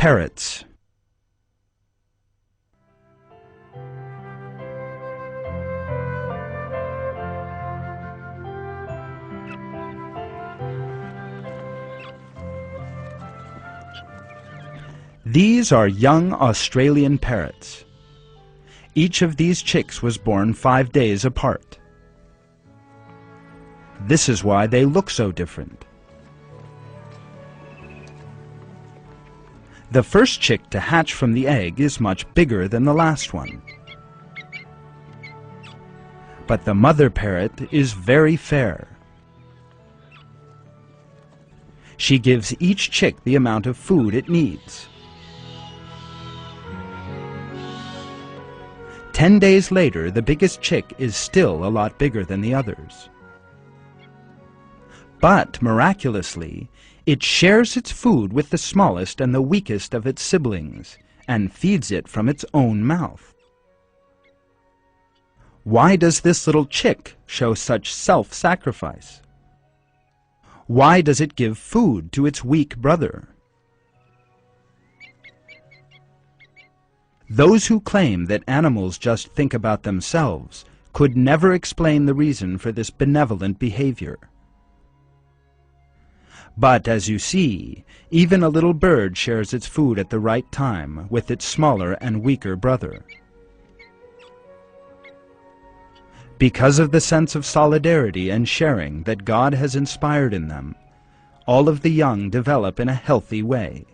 Parrots. These are young Australian parrots. Each of these chicks was born 5 days apart. This is why they look so different. The first chick to hatch from the egg is much bigger than the last one. But the mother parrot is very fair. She gives each chick the amount of food it needs. 10 days later, the biggest chick is still a lot bigger than the others. But, miraculously, it shares its food with the smallest and the weakest of its siblings, and feeds it from its own mouth. Why does this little chick show such self-sacrifice? Why does it give food to its weak brother? Those who claim that animals just think about themselves could never explain the reason for this benevolent behavior. But as you see, even a little bird shares its food at the right time with its smaller and weaker brother. Because of the sense of solidarity and sharing that God has inspired in them, all of the young develop in a healthy way.